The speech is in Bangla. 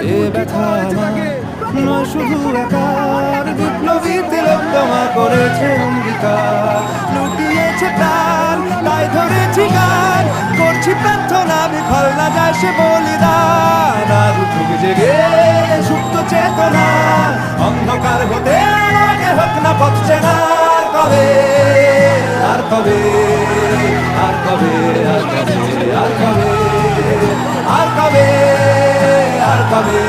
এ ব্যথা নয় শুধু একার, বিপ্লবী তিলোত্তমা করেছে অঙ্গীকার, লুটিয়েছে প্রাণ তাই ধরেছি গান, করছি প্রার্থনা বিফল না যায় সে বলিদান। আর উঠুক জেগে সুপ্ত চেতনা, অন্ধকার হতে আগে হোক না পথ চেনা। কবে আর কবে আর কবে আর কবে আর কবে আর কবে আর কবে